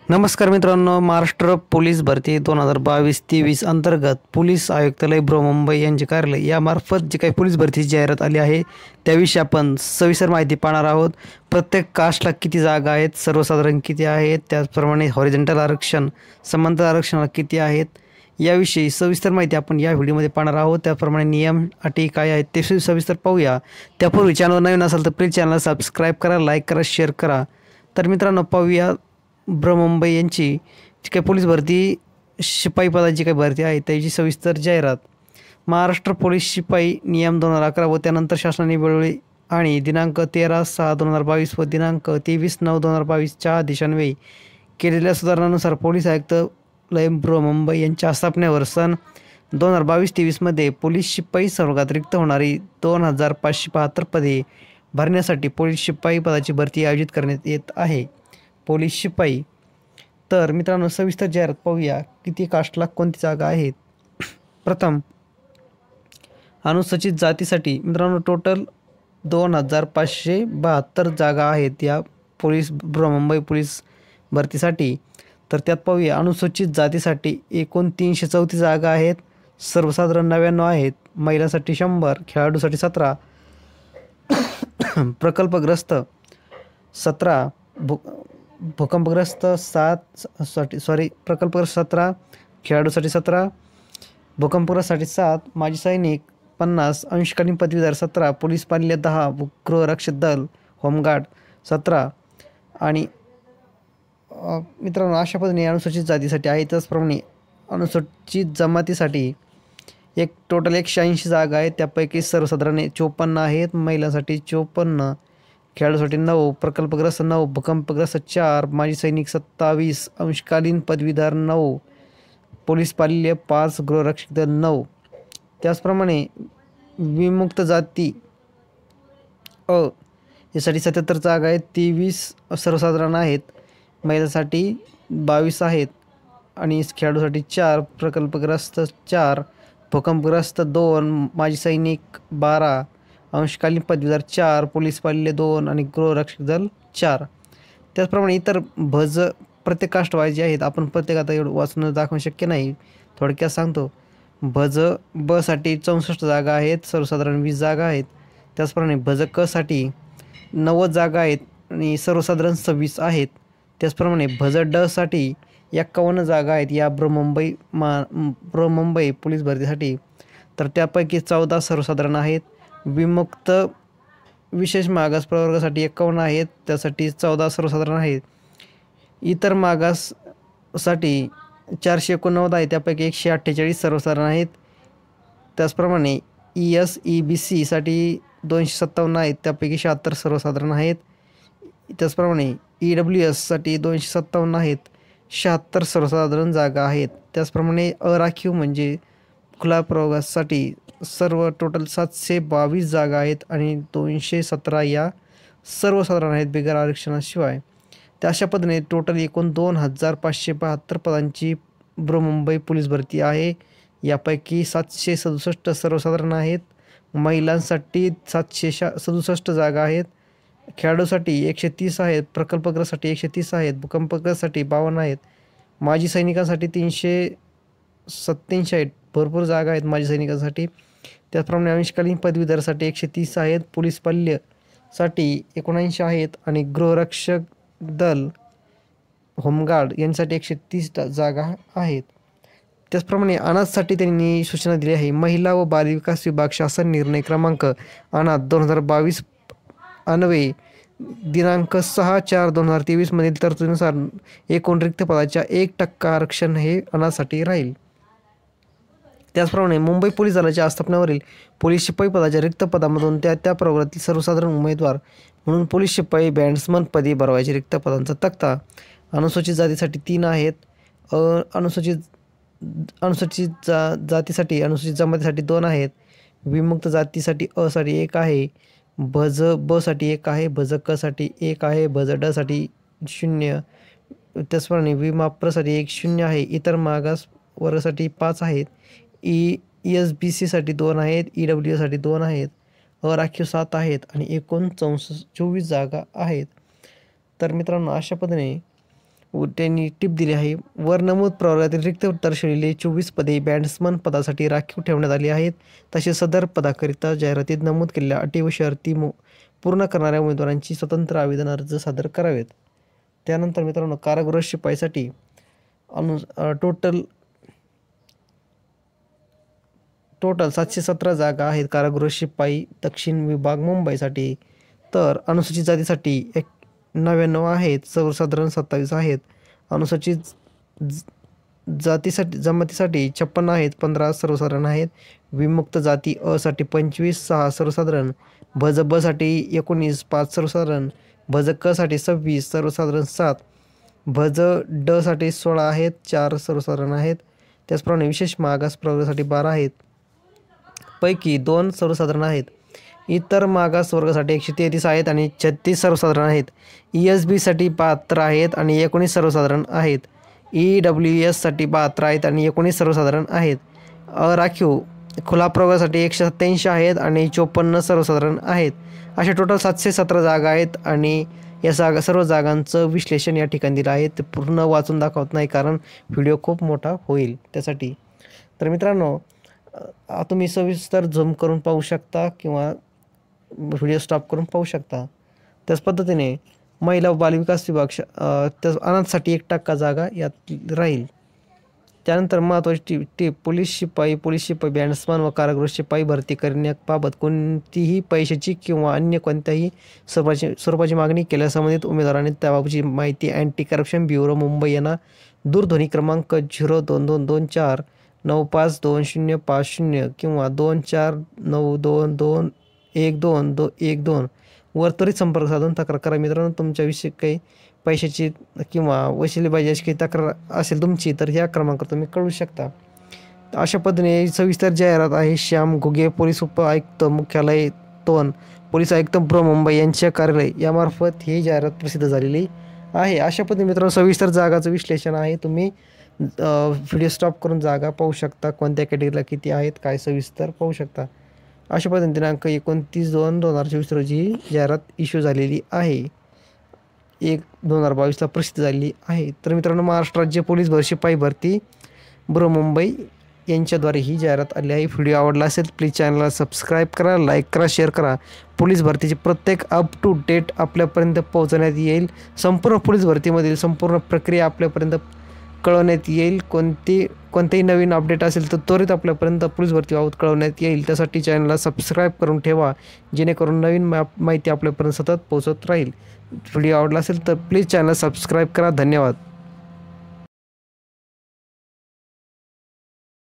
नमस्कार मित्रांनो, महाराष्ट्र पोलीस भरती 2022-23 अंतर्गत पोलीस आयुक्तालय बृहन्मुंबई यांचे कार्यालय यामार्फत जी काही पोलीस भरतीची जाहिरात आली आहे त्याविषयी आपण सविस्तर माहिती पाहणार आहोत। प्रत्येक कास्टला किती जागा आहेत, सर्वसाधारण किती आहेत, त्याचप्रमाणे हॉरिझॉन्टल आरक्षण, समांतर आरक्षणाला किती आहेत याविषयी सविस्तर माहिती आपण या व्हिडिओमध्ये पाहणार आहोत। त्याप्रमाणे नियम अटी काय आहेत ते सविस्तर पाहूया। त्यापूर्वी चॅनल नवीन असेल तर प्लीज चॅनलला सबस्क्राईब करा, लाईक करा, शेअर करा। तर मित्रांनो, पाहूया बृहन्मुंबई यांची जी काही पोलीस भरती शिपाई पदाची काही भरती आहे त्याची सविस्तर जाहिरात। महाराष्ट्र पोलीस शिपाई नियम 2011 व त्यानंतर शासनाने वेळोवेळी आणि दिनांक 13/6/2022 व दिनांक 23/9/2022च्या आदेशान्वये केलेल्या सुधारणांनुसार पोलीस आयुक्तालय बृहन्मुंबई यांच्या स्थापनेवर सन 2022-23 मध्ये पोलीस शिपाई संवर्गात रिक्त होणारी 2572 पदे भरण्यासाठी पोलीस शिपाई पदाची भरती आयोजित करण्यात येत आहे। पोलीस शिपाई। तर मित्रांनो, सविस्तर जाहिरात पाहूया किती कास्टला कोणती जागा आहेत। प्रथम, अनुसूचित जातीसाठी मित्रांनो टोटल 2572 जागा आहेत या पोलीस बृहन्मुंबई पोलीस भरतीसाठी। तर त्यात पाहूया, अनुसूचित जातीसाठी एकूण 334 जागा आहेत, सर्वसाधारण 99 आहेत, महिलांसाठी 100, खेळाडूसाठी 17, प्रकल्पग्रस्त 17, भूकंपग्रस्त 17, खेळाडूसाठी 17, भूकंपग्रस्तासाठी 7, माजी सैनिक 50, अंशकालीन पदवीधर 17, पोलीस पाल्य 10, गृहरक्षक दल होमगार्ड 17 आणि मित्रांनो अशा पद्धतीने अनुसूचित जातीसाठी आहे। त्याचप्रमाणे अनुसूचित जमातीसाठी एक टोटल 180 जागा आहेत, त्यापैकी सर्वसाधारण 54 आहेत, महिलांसाठी 54, खेळाडूसाठी 9, प्रकल्पग्रस्त 9, भूकंपग्रस्त 4, माजी सैनिक 27, अंशकालीन पदवीधर 9, पोलीस पाल्य 5, गृहरक्षक दल 9। त्याचप्रमाणे विमुक्त जाती यासाठी 77 जागा आहेत, 23 सर्वसाधारण आहेत, महिलांसाठी 22 आहेत आणि खेळाडूसाठी 4, प्रकल्पग्रस्त 4, भूकंपग्रस्त 2, माजी सैनिक 12, अंशकालीन पदवीधर 4, पोलीस पाल्य 2 आणि गृहरक्षक दल 4। त्याचप्रमाणे इतर भज प्रत्येक कास्ट वाईज जे आहेत, आपण प्रत्येक आता एवढं वाचून दाखवणं शक्य नाही, थोडक्यात सांगतो। भज ब साठी 64 जागा आहेत, सर्वसाधारण 20 जागा आहेत। त्याचप्रमाणे भज क साठी 90 जागा आहेत आणि सर्वसाधारण 26 आहेत। त्याचप्रमाणे भज ड साठी 51 जागा आहेत या बृहन्मुंबई पोलीस भरतीसाठी। तर त्यापैकी 14 सर्वसाधारण आहेत, विमुक्त विशेष मागास प्रवर्गासाठी 51 आहेत, त्यासाठी 14 सर्वसाधारण आहेत। इतर मागाससाठी 489 आहेत, त्यापैकी 148 सर्वसाधारण आहेत। त्याचप्रमाणे ESEBC साठी 257 आहेत, त्यापैकी 76 सर्वसाधारण आहेत। त्याचप्रमाणे EWS साठी 257 आहेत, 76 सर्वसाधारण जागा आहेत। त्याचप्रमाणे अराखीव म्हणजे खुला प्रवर्गासाठी सर्व टोटल 722 जागा आहेत आणि 217 या सर्वसाधारण आहेत बिगर आरक्षणाशिवाय। त्या अशा पद्धतीने टोटल एकूण 2572 पदांची बृहन्मुंबई पोलीस भरती आहे। यापैकी 767 सर्वसाधारण आहेत, महिलांसाठी 767 जागा आहेत, खेळाडूसाठी 130 आहेत, प्रकल्पग्रस्तासाठी 130 आहेत, भूकंपग्रस्तासाठी 52 आहेत, माजी सैनिकांसाठी 387 आहेत, भरपूर जागा आहेत माजी सैनिकांसाठी। त्याचप्रमाणे अंशकालीन पदवीधरसाठी 130 आहेत, पोलीस पाल्यसाठी 79 आहेत आणि गृहरक्षक दल होमगार्ड यांसाठी 130 जागा आहेत। त्याचप्रमाणे अनाथसाठी त्यांनी सूचना दिली आहे। महिला व बालविकास विभाग शासन निर्णय क्रमांक अनाथ 2022 अन्वये दिनांक 6/4/2023 मधील तरतुदीनुसार एकूण रिक्त पदाच्या 1% आरक्षण हे अनाथसाठी राहील। त्याचप्रमाणे मुंबई पोलीस दलाच्या आस्थापनावरील पोलीस शिपाई पदाच्या रिक्त पदामधून त्या प्रवर्गातील सर्वसाधारण उमेदवार म्हणून पोलीस शिपाई बॅट्समन पदी भरवायचे रिक्त पदांचा तक्ता। अनुसूचित जातीसाठी 3 आहेत, अनुसूचित जातीसाठी अनुसूचित जमातीसाठी 2 आहेत, विमुक्त जातीसाठी अ साठी 1 आहे, भज ब साठी 1 आहे, भज क साठी 1 आहे, भज ड साठी 0, त्याचप्रमाणे विमाप्रसाठी 1 0 आहे, इतर मागास वर्गासाठी 5 आहेत, ESBC साठी 2 आहेत, EWS साठी 2 आहेत, अराखीव 7 आहेत आणि एकूण 24 जागा आहेत। तर मित्रांनो, अशा पद्धतीने त्यांनी टिप दिली आहे. वर नमूद प्रवर्गातील रिक्त दर्शविलेली 24 पदे बॅट्समन पदासाठी राखीव ठेवण्यात आली आहेत. तसेच सदर पदाकरिता जाहिरातीत नमूद केलेल्या अटी व शर्ती पूर्ण करणाऱ्या उमेदवारांची स्वतंत्र आवेदन अर्ज सादर करावेत. त्यानंतर मित्रांनो, कारागृह शिपाईसाठी टोटल 717 जागा आहेत कारागृह शिपाई दक्षिण विभाग मुंबईसाठी. तर अनुसूचित जातीसाठी 99 आहेत, सर्वसाधारण 27 आहेत. अनुसूचित जातीसाठी जमातीसाठी 56 आहेत, 15 सर्वसाधारण आहेत. विमुक्त जाती अ साठी 25, 6 सर्वसाधारण. भज ब साठी 19, 5 सर्वसाधारण. भज क साठी 26, सर्वसाधारण 7. भज ड साठी 16 आहेत, 4 सर्वसाधारण आहेत. त्याचप्रमाणे विशेष मागास प्रवर्गासाठी 12 आहेत, पैकी 2 सर्वसाधारण आहेत. इतर मागास वर्गासाठी 133 आहेत आणि 36 सर्वसाधारण आहेत. ESB साठी 72 आहेत आणि 19 सर्वसाधारण आहेत. EWS साठी 72 आहेत आणि 19 सर्वसाधारण आहेत. अराखीव खुला प्रवर्गासाठी 187 आहेत आणि 54 सर्वसाधारण आहेत. अशा टोटल 717 जागा आहेत आणि या सर्व जागांचं विश्लेषण या ठिकाणी दिलं आहे. ते पूर्ण वाचून दाखवत नाही कारण व्हिडिओ खूप मोठा होईल त्यासाठी. तर मित्रांनो, तुम्ही सविस्तर झूम करून पाहू शकता किंवा व्हिडिओ स्टॉप करून पाहू शकता. त्याच पद्धतीने महिला व बालविकास विभाग त्या अनाथसाठी 1% जागा यात राहील. त्यानंतर महत्त्वाची टीप पोलीस शिपाई बॅट्समन व कारागृह शिपाई भरती करण्याबाबत कोणतीही पैशाची किंवा अन्य कोणत्याही स्वरूपाची मागणी केल्यास संबंधित उमेदवाराने त्याबाबतची माहिती अँटी करप्शन ब्युरो मुंबई यांना दूरध्वनी क्रमांक 02224 952050 किंवा 2492212212 वर त्वरित संपर्क साधून तक्रार करा. मित्रांनो, तुमच्याविषयी काही पैशाची किंवा वशिलेबाजी अशी काही तक्रार असेल तुमची तर ह्या क्रमांकावर तुम्ही कळवू शकता. अशा पद्धतीने सविस्तर जाहिरात आहे. श्याम घुगे, पोलीस उप आयुक्त मुख्यालय 2, पोलीस आयुक्त मुंबई यांच्या कार्यालय यामार्फत ही जाहिरात प्रसिद्ध झालेली आहे. अशा पद्धतीने मित्रांनो सविस्तर जागाचं विश्लेषण आहे. तुम्ही व्हिडिओ स्टॉप करून जागा पाहू शकता, कोणत्या कॅटेगरीला किती आहेत काय सविस्तर पाहू शकता. अशा पद्धतीने दिनांक 29/2/2024 रोजी ही जाहिरात इश्यू झालेली आहे. 1/2022ला प्रसिद्ध झालेली आहे. तर मित्रांनो, महाराष्ट्र राज्य पोलीस शिपाई भरती मुंबई यांच्याद्वारे ही जाहिरात आली आहे. व्हिडिओ आवडला असेल प्लीज चॅनलला सबस्क्राईब करा, लाईक करा, शेअर करा. पोलीस भरतीची प्रत्येक अप टू डेट आपल्यापर्यंत पोहोचवण्यात येईल. संपूर्ण पोलीस भरतीमधील संपूर्ण प्रक्रिया आपल्यापर्यंत कळवण्यात येईल. कोणतेही नवीन अपडेट असेल तर त्वरित आपल्यापर्यंत पोलीस भरतीबाबत कळवण्यात येईल. त्यासाठी चॅनलला सबस्क्राईब करून ठेवा, जेणेकरून नवीन माहिती आपल्यापर्यंत सतत पोहोचत राहील. व्हिडिओ आवडला असेल तर प्लीज चॅनल सबस्क्राईब करा. धन्यवाद.